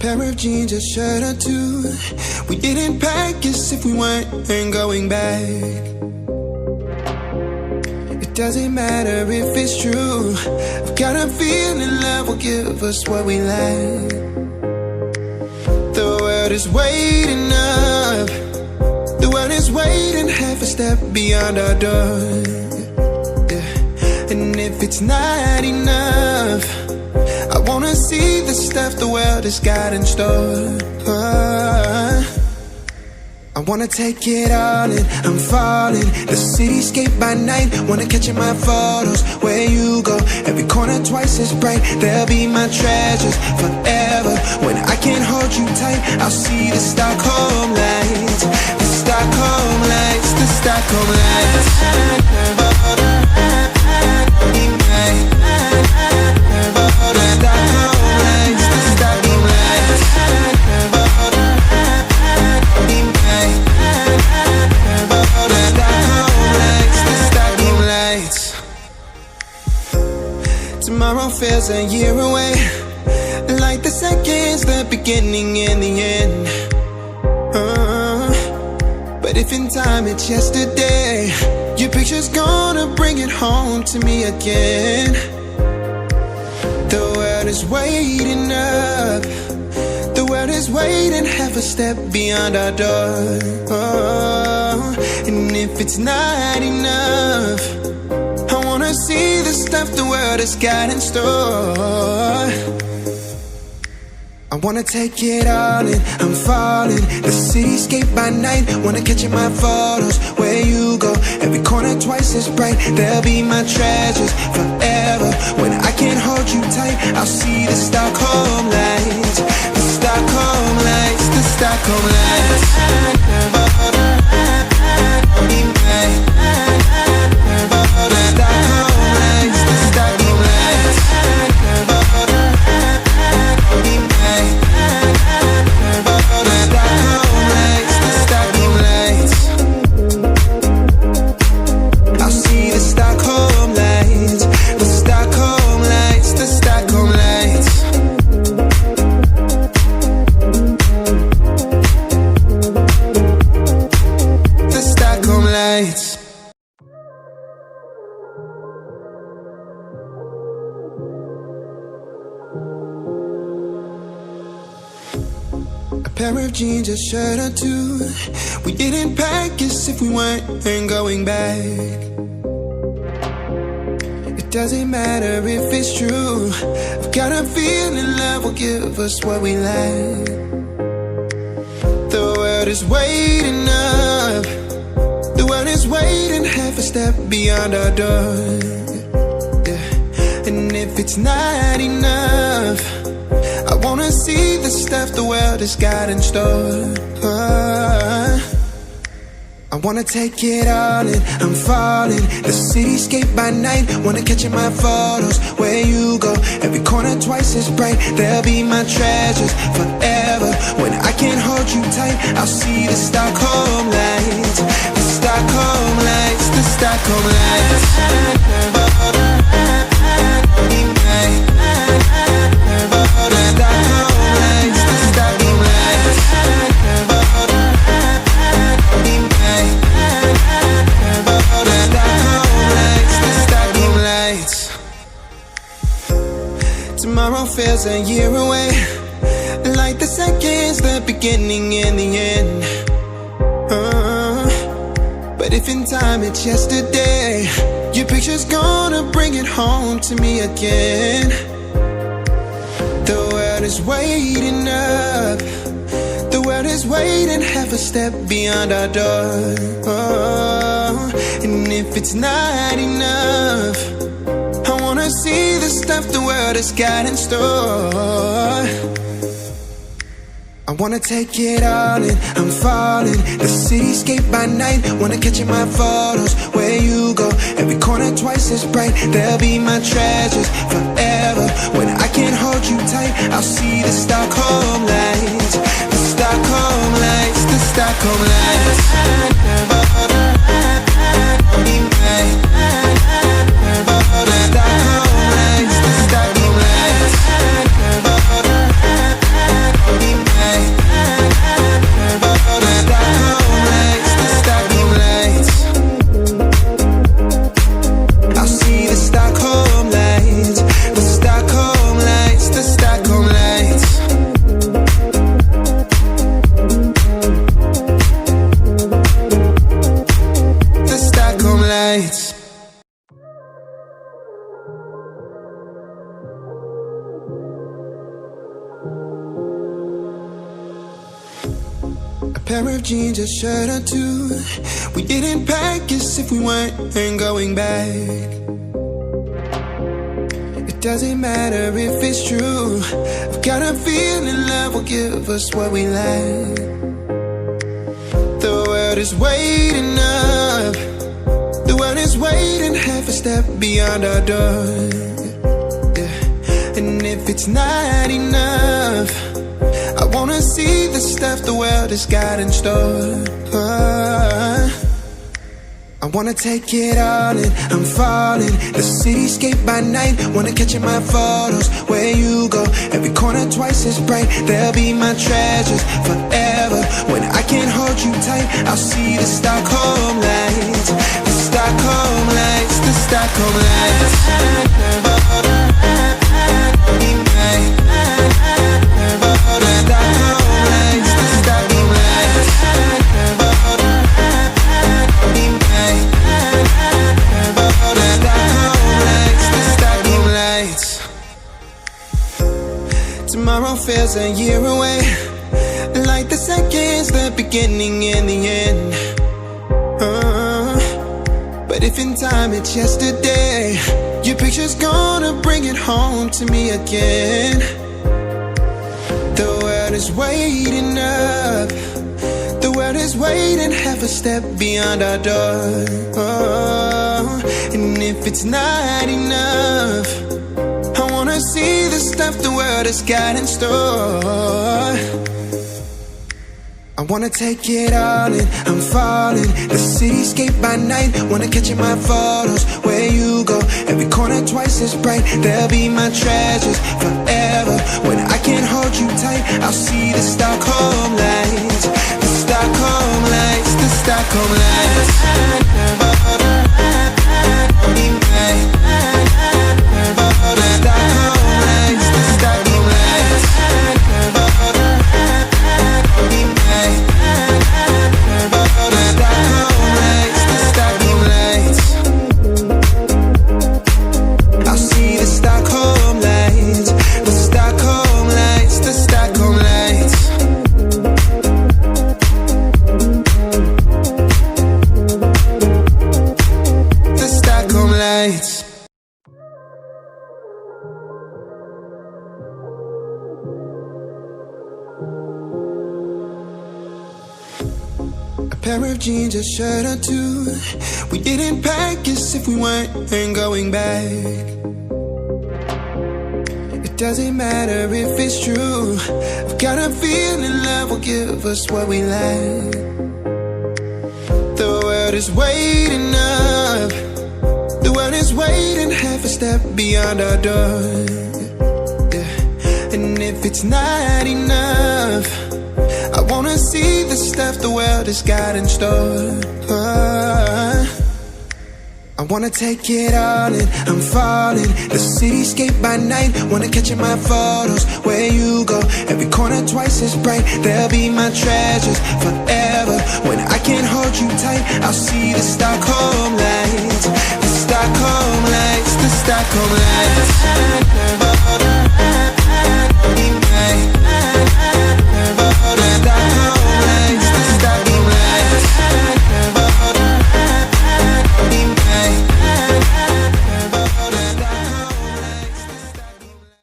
Pair of jeans, a shirt or two. We didn't pack as if we weren't going back. It doesn't matter if it's true. I've got a feeling love will give us what we lack. The world is waiting up. The world is waiting half a step beyond our door. Yeah. And if it's not enough, I wanna see the stuff the world has got in store. I wanna take it all in, I'm falling. The cityscape by night, wanna catch in my photos. Where you go, every corner twice as bright. They'll be my treasures forever. When I can't hold you tight, I'll see the Stockholm lights. The Stockholm lights, the Stockholm lights. Tomorrow feels a year away, like the seconds, the beginning and the end. But if in time it's yesterday, your picture's gonna bring it home to me again. The world is waiting up. The world is waiting half a step beyond our door. And if it's not enough, I wanna see the stuff the world has got in store. I wanna take it all in, I'm falling. The cityscape by night, wanna catch in my photos. Where you go, every corner twice as bright. They'll be my treasures forever. When I can't hold you tight, I'll see the Stockholm lights. The Stockholm lights, the Stockholm lights. Pair of jeans, a shirt or two. We didn't pack as if we weren't going back. It doesn't matter if it's true. I've got a feeling love will give us what we lack. The world is waiting up. The world is waiting half a step beyond our door. Yeah. And if it's not enough, I wanna see the stuff the world has got in store. I wanna take it all in, I'm falling. The cityscape by night, wanna catch in my photos. Where you go, every corner twice as bright. They'll be my treasures forever. When I can't hold you tight, I'll see the Stockholm lights. The Stockholm lights, the Stockholm lights. Tomorrow feels a year away, like the seconds, the beginning and the end. But if in time it's yesterday, your picture's gonna bring it home to me again. The world is waiting up. The world is waiting half a step beyond our door. And if it's not enough, I wanna see the stuff the world has got in store. wanna take it all in, I'm falling. The cityscape by night, wanna catch in my photos. Where you go, every corner twice as bright. They'll be my treasures forever. When I can't hold you tight, I'll see the Stockholm lights. The Stockholm lights, the Stockholm lights. Pair of jeans, a shirt or two. We didn't pack as if we weren't going back. It doesn't matter if it's true. I've got a feeling love will give us what we lack. The world is waiting up. The world is waiting half a step beyond our door. Yeah. And if it's not enough, I wanna see the stuff the world has got in store. I wanna take it all in, I'm falling. The cityscape by night, wanna catch in my photos. Where you go, every corner twice as bright. They'll be my treasures forever. When I can't hold you tight, I'll see the Stockholm lights. The Stockholm lights, the Stockholm lights. Tomorrow feels a year away, like the seconds, the beginning and the end. But if in time it's yesterday, your picture's gonna bring it home to me again. The world is waiting up. The world is waiting half a step beyond our door. And if it's not enough, I wanna see the stuff the world has got in store. I wanna take it all in, I'm falling. The cityscape by night, wanna catch in my photos. Where you go, every corner twice as bright. They'll be my treasures forever. When I can't hold you tight, I'll see the Stockholm lights. The Stockholm lights, the Stockholm lights. Pair of jeans, a shirt or two. We didn't pack as if we weren't going back. It doesn't matter if it's true. I've got a feeling love will give us what we lack. The world is waiting up. The world is waiting half a step beyond our door. Yeah. And if it's not enough, I wanna see the stuff the world has got in store. I wanna take it all in, I'm falling. The cityscape by night, wanna catch in my photos. Where you go, every corner twice as bright. They'll be my treasures forever. When I can't hold you tight, I'll see the Stockholm lights. The Stockholm lights, the Stockholm lights.